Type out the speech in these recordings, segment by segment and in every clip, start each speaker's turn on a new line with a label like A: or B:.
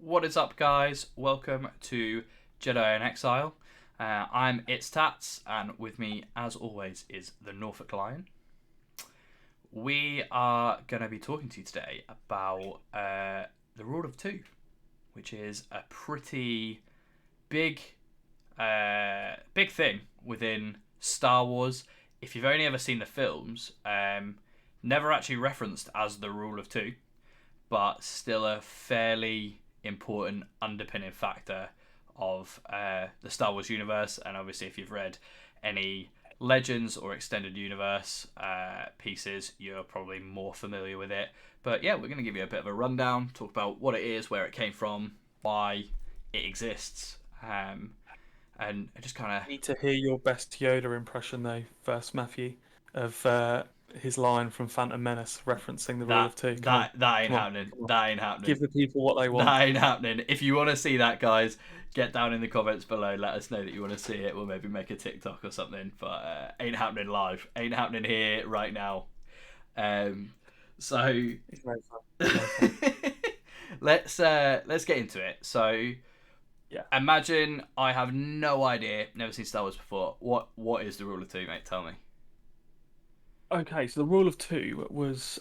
A: What is up, guys? Welcome to Jedi In Exile. I'm It's Tats, and with me, as always, is the Norfolk Lion. We are going to be talking to you today about the Rule of Two, which is a pretty big thing within Star Wars. If you've only ever seen the films, never actually referenced as the Rule of Two, but still a fairly important underpinning factor of the Star Wars universe. And obviously, if you've read any Legends or Extended Universe pieces, you're probably more familiar with it. But yeah, we're going to give you a bit of a rundown, talk about what it is, where it came from, why it exists, and just kind of...
B: Need to hear your best Yoda impression though first, Matthew, of his line from Phantom Menace referencing the Rule
A: That
B: of Two.
A: that that ain't
B: come on,
A: happening.
B: come on.
A: That ain't happening.
B: Give the people what they want.
A: That ain't happening. If you want to see that, guys, get down in the comments below. Let us know that you want to see it. We'll maybe make a TikTok or something. But ain't happening live. Ain't happening here right now. So
B: It's very fun. Very fun.
A: let's get into it. So
B: Yeah.
A: imagine I have no idea, never seen Star Wars before. What is the Rule of Two, mate? Tell me.
B: Okay, so the Rule of Two was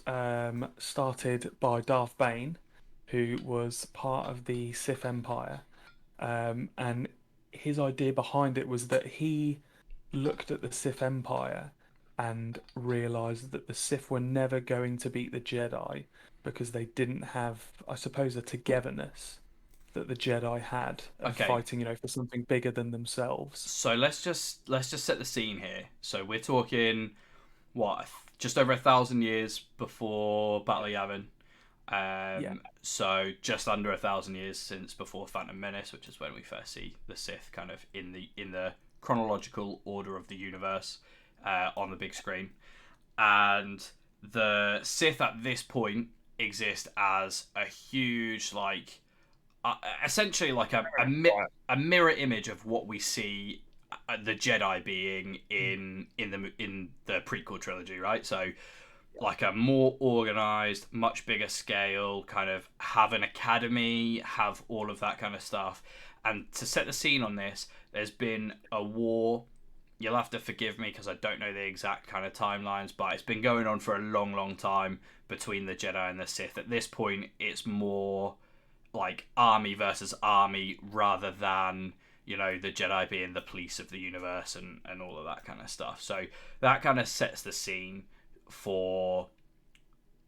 B: started by Darth Bane, who was part of the Sith Empire, and his idea behind it was that he looked at the Sith Empire and realized that the Sith were never going to beat the Jedi because they didn't have, I suppose, a togetherness that the Jedi had of
A: Okay.
B: fighting, for something bigger than themselves.
A: So let's just set the scene here. So we're talking what, just over 1,000 years before Battle of Yavin.
B: Yeah.
A: So just under 1,000 years since before Phantom Menace, which is when we first see the Sith kind of in the chronological order of the universe on the big screen, and the Sith at this point exist as a huge essentially like a mirror image of what we see the Jedi being in the prequel trilogy, right? So like a more organized, much bigger scale, kind of have an academy, have all of that kind of stuff. And to set the scene on this, there's been a war. You'll have to forgive me because I don't know the exact kind of timelines, but it's been going on for a long, long time between the Jedi and the Sith. At this point, it's more like army versus army rather than, the Jedi being the police of the universe and all of that kind of stuff. So that kind of sets the scene for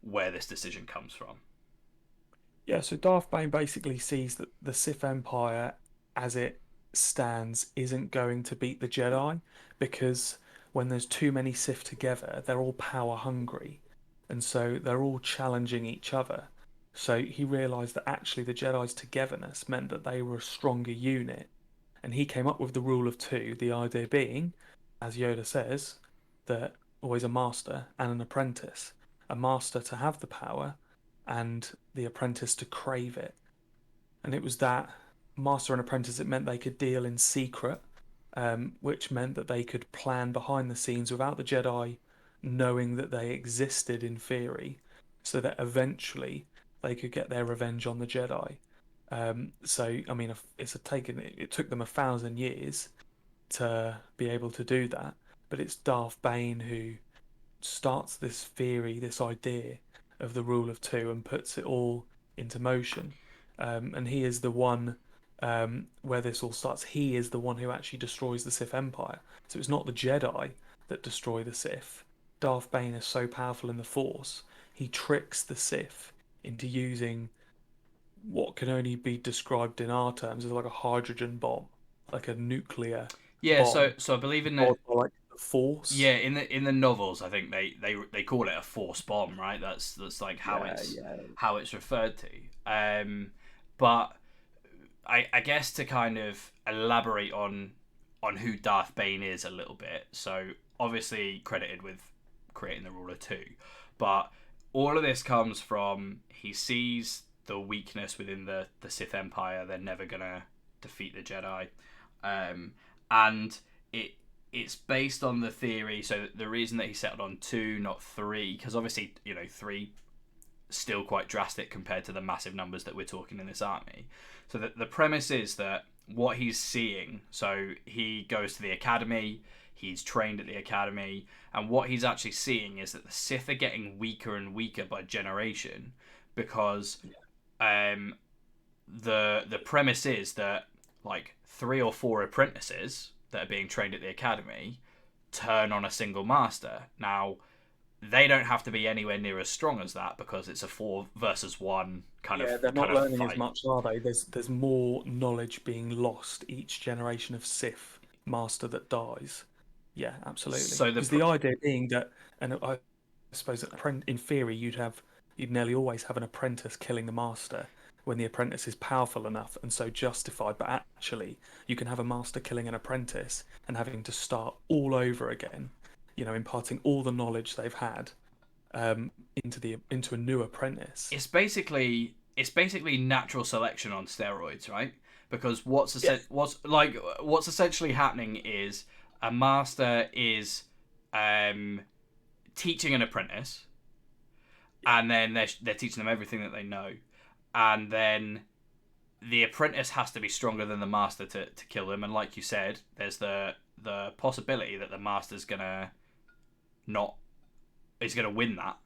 A: where this decision comes from.
B: Yeah, so Darth Bane basically sees that the Sith Empire, as it stands, isn't going to beat the Jedi because when there's too many Sith together, they're all power hungry, and so they're all challenging each other. So he realised that actually the Jedi's togetherness meant that they were a stronger unit, and he came up with the Rule of Two, the idea being, as Yoda says, that always a master and an apprentice. A master to have the power and the apprentice to crave it. And it was that master and apprentice, it meant they could deal in secret, which meant that they could plan behind the scenes without the Jedi knowing that they existed in theory, so that eventually they could get their revenge on the Jedi. So, I mean, it took them 1,000 years to be able to do that, but it's Darth Bane who starts this theory, this idea of the Rule of Two, and puts it all into motion. And he is the one where this all starts. He is the one who actually destroys the Sith Empire. So it's not the Jedi that destroy the Sith. Darth Bane is so powerful in the Force, he tricks the Sith into using what can only be described in our terms as like a hydrogen bomb, like a nuclear
A: Yeah,
B: bomb,
A: so I believe in the...
B: or like the Force.
A: Yeah, in the novels, I think they call it a force bomb, right? That's like how
B: Yeah,
A: it's
B: yeah.
A: how it's referred to. But I guess to kind of elaborate on who Darth Bane is a little bit. So obviously credited with creating the Rule of Two, but all of this comes from he sees the weakness within the Sith Empire. They're never gonna defeat the Jedi, and it's based on the theory. So the reason that he settled on two, not three, because obviously three still quite drastic compared to the massive numbers that we're talking in this army. So the premise is that what he's seeing, so he goes to the academy, he's trained at the academy, and what he's actually seeing is that the Sith are getting weaker and weaker by generation, because the premise is that like 3 or 4 apprentices that are being trained at the academy turn on a single master. Now, they don't have to be anywhere near as strong as that, because it's a 4 versus 1
B: they're not learning
A: fight.
B: as much, are they? There's more knowledge being lost each generation of Sith master that dies. Yeah, absolutely.
A: So
B: Because the idea being that, and I suppose that in theory you'd nearly always have an apprentice killing the master when the apprentice is powerful enough and so justified. But actually, you can have a master killing an apprentice and having to start all over again. Imparting all the knowledge they've had into a new apprentice.
A: It's basically natural selection on steroids, right? Because what's essentially happening is a master is teaching an apprentice, and then they're teaching them everything that they know, and then the apprentice has to be stronger than the master to kill them. And like you said, there's the possibility that the master's gonna win that,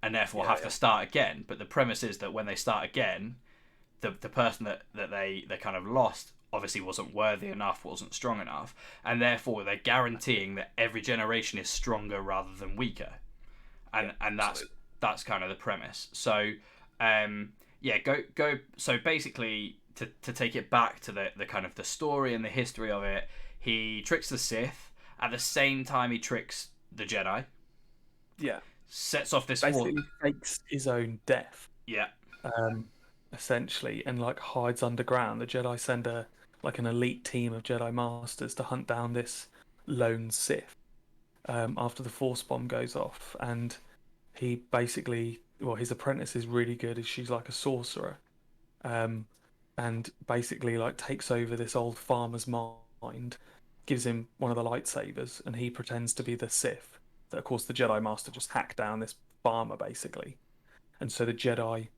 A: and therefore have to start again. But the premise is that when they start again, the person that they kind of lost obviously wasn't worthy enough, wasn't strong enough, and therefore they're guaranteeing that every generation is stronger rather than weaker. And that's kind of the premise. So go so basically to take it back to the kind of the story and the history of it, he tricks the Sith at the same time he tricks the Jedi.
B: Yeah.
A: Sets off this
B: basically fakes his own death.
A: Yeah.
B: Essentially, and like hides underground. The Jedi send an elite team of Jedi Masters to hunt down this lone Sith after the Force bomb goes off, and he basically, his apprentice is really good. She's like a sorcerer, and basically like takes over this old farmer's mind, gives him one of the lightsabers, and he pretends to be the Sith. That of course the Jedi Master just hacked down this farmer basically, and so the Jedi.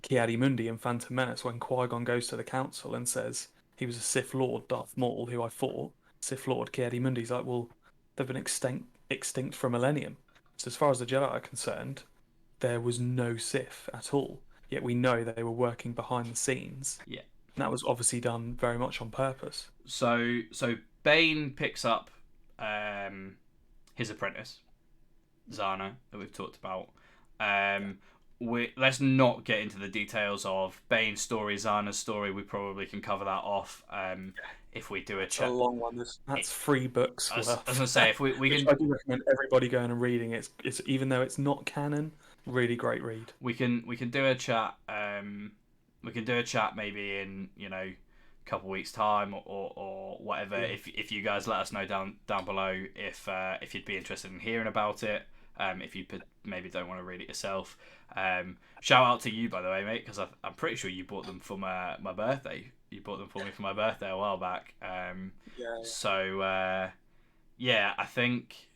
B: Ki-Adi-Mundi in Phantom Menace, when Qui-Gon goes to the council and says he was a Sith Lord, Darth Maul, who I fought, Sith Lord Ki-Adi-Mundi's like, well, they've been extinct for a millennium. So as far as the Jedi are concerned, there was no Sith at all. Yet we know they were working behind the scenes.
A: Yeah.
B: And that was obviously done very much on purpose.
A: So Bane picks up his apprentice, Zana, that we've talked about. Let's not get into the details of Bane's story, Zana's story. We probably can cover that off if we do a chat.
B: It's a long one. That's 3 books.
A: I was going to say, if we can,
B: I do recommend everybody going and reading it. It's even though it's not canon, really great read.
A: We can do a chat. We can do a chat maybe in a couple of weeks time or whatever. Yeah. If you guys let us know down below if you'd be interested in hearing about it. If you maybe don't want to read it yourself. Shout out to you, by the way, mate, because I'm pretty sure you bought them for my birthday. You bought them for me for my birthday a while back. So I think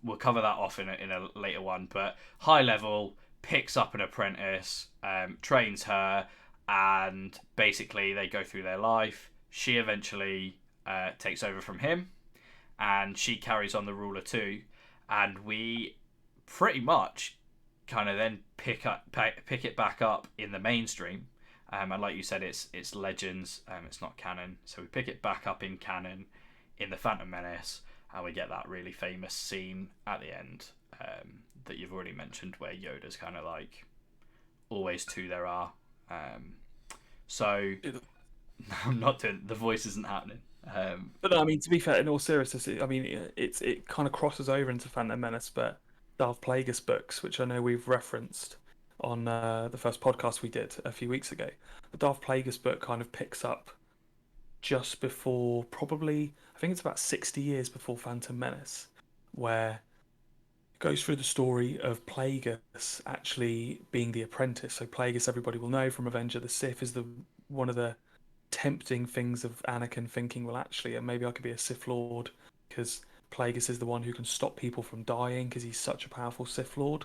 A: we'll cover that off in a later one. But high level, picks up an apprentice, trains her, and basically they go through their life. She eventually takes over from him, and she carries on the ruler too. And we pretty much kind of then pick it back up in the mainstream. And like you said, it's Legends, it's not canon. So we pick it back up in canon in the Phantom Menace, and we get that really famous scene at the end that you've already mentioned, where Yoda's kind of like, always two there are. So I'm not doing, the voice isn't happening.
B: But no, to be fair, in all seriousness, it kind of crosses over into Phantom Menace, but Darth Plagueis books, which I know we've referenced on the first podcast we did a few weeks ago. The Darth Plagueis book kind of picks up just before, probably, I think it's about 60 years before Phantom Menace, where it goes through the story of Plagueis actually being the apprentice. So Plagueis, everybody will know from Revenge of the Sith, is one of the tempting things of Anakin thinking, well, actually, maybe I could be a Sith Lord, because Plagueis is the one who can stop people from dying because he's such a powerful Sith Lord.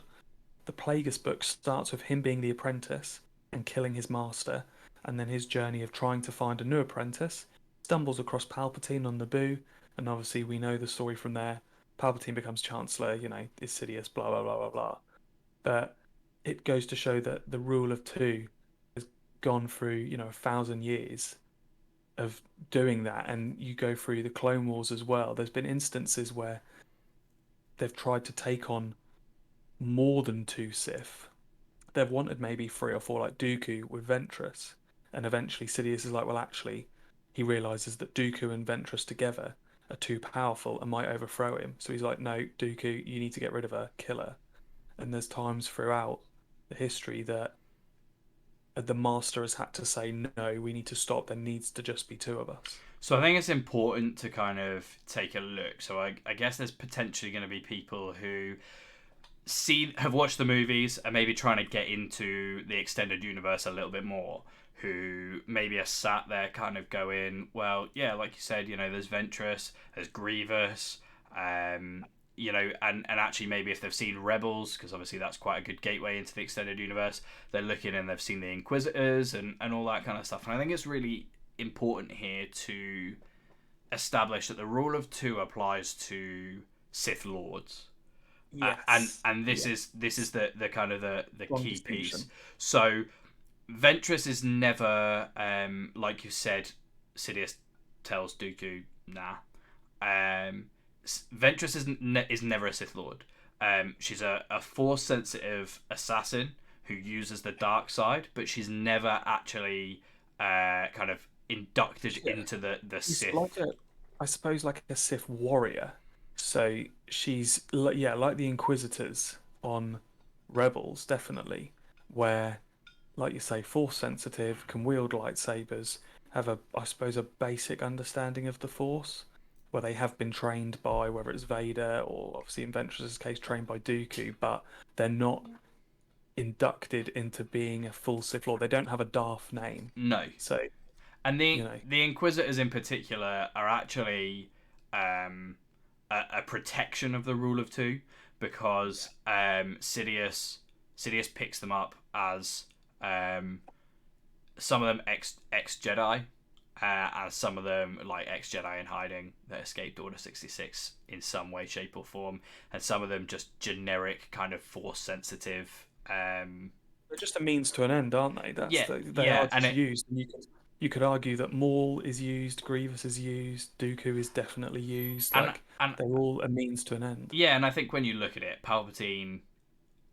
B: the Plagueis book starts with him being the apprentice and killing his master, and then his journey of trying to find a new apprentice, stumbles across Palpatine on Naboo, and obviously we know the story from there. Palpatine becomes Chancellor, is Sidious, blah blah blah blah blah. But it goes to show that the rule of two has gone through, 1,000 years of doing that, and you go through the Clone Wars as well. There's been instances where they've tried to take on more than two Sith. They've wanted maybe three or four, like Dooku with Ventress, and eventually Sidious is like, well, actually, he realizes that Dooku and Ventress together are too powerful and might overthrow him. So he's like, no, Dooku, you need to get rid of her, kill her. And there's times throughout the history that the master has had to say, no, we need to stop. There needs to just be two of us.
A: So I think it's important to kind of take a look. So I guess there's potentially going to be people who have watched the movies and maybe trying to get into the extended universe a little bit more, who maybe are sat there kind of going, well, yeah, like you said, there's Ventress, there's Grievous, and actually maybe if they've seen Rebels, because obviously that's quite a good gateway into the extended universe, they're looking and they've seen the Inquisitors and all that kind of stuff. And I think it's really important here to establish that the rule of two applies to Sith Lords.
B: Yes.
A: And this is the kind of the key piece. So Ventress is never, like you said, Sidious tells Dooku, nah. Ventress is never a Sith Lord. She's a Force sensitive assassin who uses the dark side, but she's never actually kind of inducted into the Sith.
B: I suppose like a Sith warrior. So she's like the Inquisitors on Rebels, definitely, where, like you say, Force sensitive, can wield lightsabers, have I suppose, a basic understanding of the Force, where they have been trained by, whether it's Vader or obviously in Ventress's case trained by Dooku, but they're not inducted into being a full Sith Lord. They don't have a Darth name.
A: No.
B: So,
A: and the Inquisitors in particular are actually a protection of the rule of two, because Sidious picks them up as some of them ex Jedi, and some of them like ex Jedi in hiding that escaped Order 66 in some way, shape, or form, and some of them just generic kind of Force sensitive.
B: They're just a means to an end, aren't they? They are just used, and you could argue that Maul is used, Grievous is used, Dooku is definitely used. Like, and they're all a means to an end.
A: Yeah, and I think when you look at it, Palpatine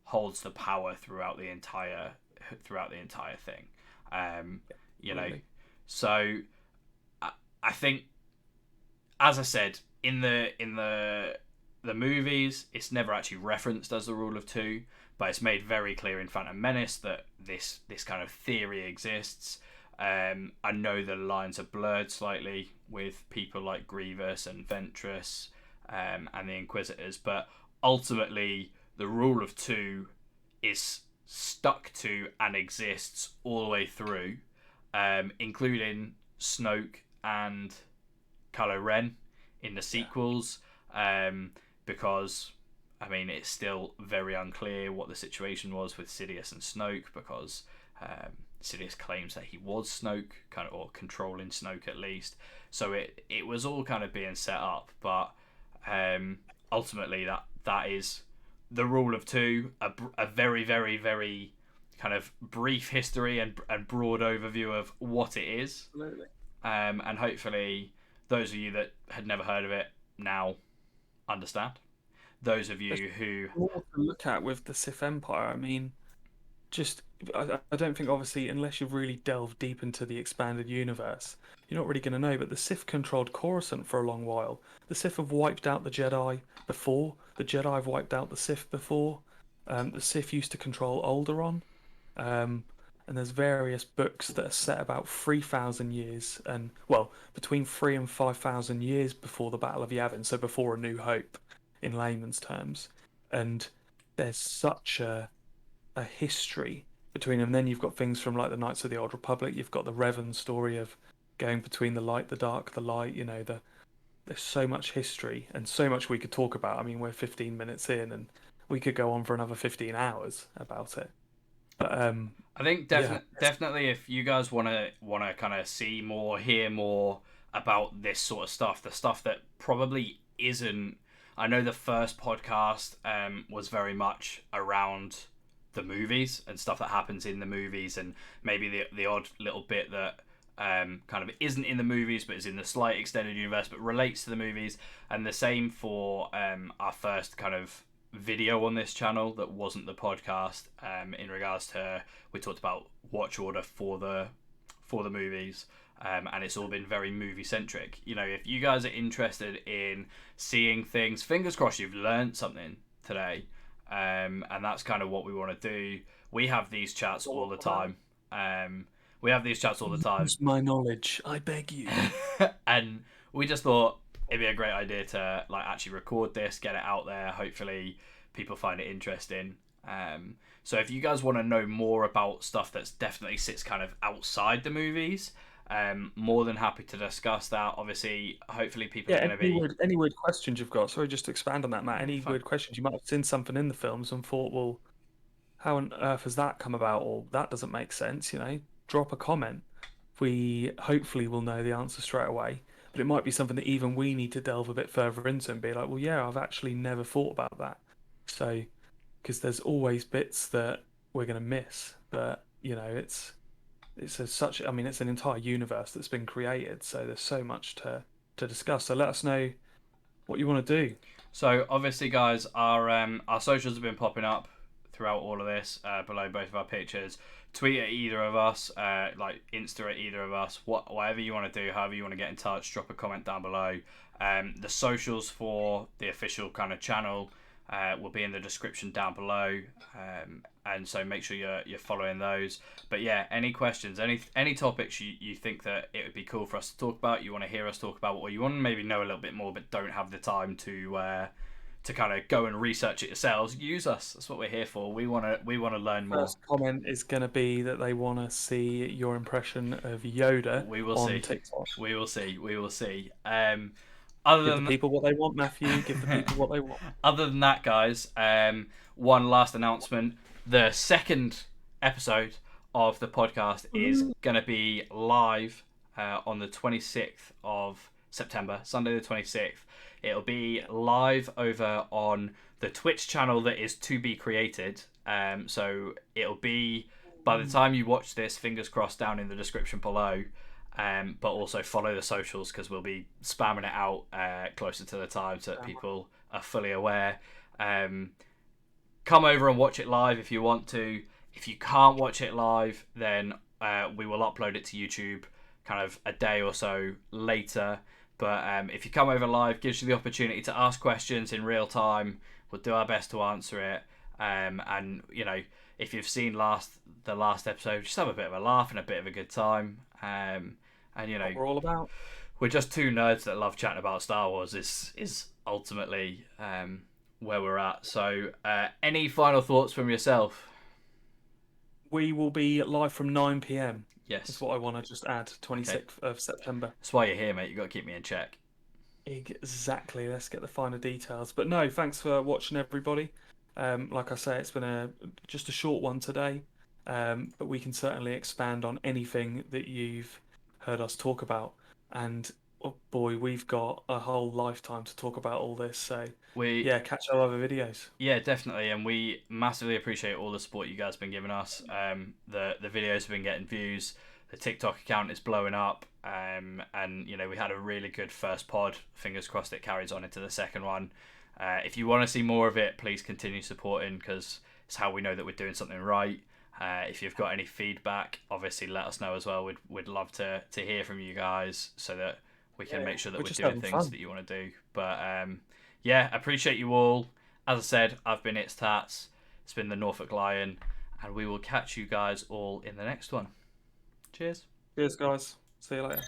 A: holds the power throughout the entire thing. Really. So I think, as I said, in the movies, it's never actually referenced as the rule of two, but it's made very clear in Phantom Menace that this kind of theory exists. I know the lines are blurred slightly with people like Grievous and Ventress and the Inquisitors, but ultimately the rule of two is stuck to and exists all the way through, including Snoke and Kylo Ren in the sequels, because I mean it's still very unclear what the situation was with Sidious and Snoke, because Sidious claims that he was Snoke, kind of, or controlling Snoke at least. So it was all kind of being set up, but ultimately that is the rule of two, a very, very, very kind of brief history and broad overview of what it is.
B: Absolutely.
A: And hopefully those of you that had never heard of it now understand. Those of you who...
B: more to look at with the Sith Empire, I mean, I don't think, obviously, unless you've really delved deep into the expanded universe, you're not really going to know, but the Sith controlled Coruscant for a long while. The Sith have wiped out the Jedi before. The Jedi have wiped out the Sith before. The Sith used to control Alderaan. And there's various books that are set about 3,000 years, and, well, between 3 and 5,000 years before the Battle of Yavin, so before A New Hope, in layman's terms. And there's such a history between them. Then you've got things from like the Knights of the Old Republic. You've got the Revan story of going between the light, the dark, the light. There's so much history and so much we could talk about. I mean, we're 15 minutes in, and we could go on for another 15 hours about it. But
A: I think
B: yeah,
A: definitely if you guys wanna kind of see more, hear more about this sort of stuff, the stuff that probably isn't. I know the first podcast was very much around the movies and stuff that happens in the movies, and maybe the odd little bit that kind of isn't in the movies but is in the slight extended universe but relates to the movies. And the same for our first kind of video on this channel that wasn't the podcast, in regards to, we talked about watch order for the movies, and it's all been very movie centric. You know, if you guys are interested in seeing things, fingers crossed you've learned something today, and that's kind of what we want to do. We have these chats all the time. We have these chats all the time.
B: use my knowledge, I beg you.
A: And we just thought it'd be a great idea to like actually record this, get it out there. Hopefully people find it interesting. So if you guys want to know more about stuff that's definitely sits kind of outside the movies, more than happy to discuss that. Obviously, hopefully people are going to be...
B: Any weird questions you've got? Sorry, just to expand on that, Matt. Any
A: Fine.
B: weird questions? You might have seen something in the films and thought, well, how on earth has that come about? Or that doesn't make sense, you know? Drop a comment. We hopefully will know the answer straight away. But it might be something that even we need to delve a bit further into and be like, well, yeah, I've actually never thought about that. So, because there's always bits that we're going to miss. But, you know, I mean, it's an entire universe that's been created. So there's so much to discuss. So let us know what you want to do.
A: So obviously, guys, our socials have been popping up throughout all of this, below both of our pictures. Tweet at either of us, like Insta at either of us. Whatever you want to do, however you want to get in touch, drop a comment down below. The socials for the official kind of channel will be in the description down below, and so make sure you're following those. But yeah, any questions, any topics you think that it would be cool for us to talk about, you want to hear us talk about, or you want to maybe know a little bit more but don't have the time to kind of go and research it yourselves, use us. That's what we're here for. We want to learn more.
B: First comment is going to be that they want to see your impression of Yoda on TikTok.
A: We will see.
B: Give the people what they want, Matthew. Give the people what they want.
A: Other than that, guys, one last announcement. The second episode of the podcast is going to be live on the 26th of September, Sunday the 26th. It'll be live over on the Twitch channel that is to be created. So it'll be, by the time you watch this, fingers crossed, down in the description below. But also follow the socials, because we'll be spamming it out closer to the time so that people are fully aware. Come over and watch it live if you want to. If you can't watch it live, then we will upload it to YouTube kind of a day or so later. But if you come over live, gives you the opportunity to ask questions in real time. We'll do our best to answer it. And you know, if you've seen the last episode, just have a bit of a laugh and a bit of a good time. And you know,
B: what we're all about.
A: We're just two nerds that love chatting about Star Wars. Is ultimately where we're at. So, any final thoughts from yourself?
B: We will be live from 9 p.m.
A: Yes,
B: that's what I want to just add. 26th of September.
A: That's why you're here, mate. You got to keep me in check.
B: Exactly. Let's get the finer details. But no, thanks for watching, everybody. Like I say, it's been just a short one today. But we can certainly expand on anything that you've heard us talk about. And oh boy, we've got a whole lifetime to talk about all this. So catch our other videos.
A: Yeah, definitely. And we massively appreciate all the support you guys have been giving us. The videos have been getting views. The TikTok account is blowing up. And you know, we had a really good first pod. Fingers crossed it carries on into the second one. If you want to see more of it, please continue supporting, because it's how we know that we're doing something right. If you've got any feedback, obviously let us know as well. We'd love to hear from you guys, so that we can make sure that we're doing things that you want to do. But appreciate you all. As I said, I've been It's Tats. It's been the Norfolk Lion, and we will catch you guys all in the next one. Cheers.
B: Cheers, guys. See you later.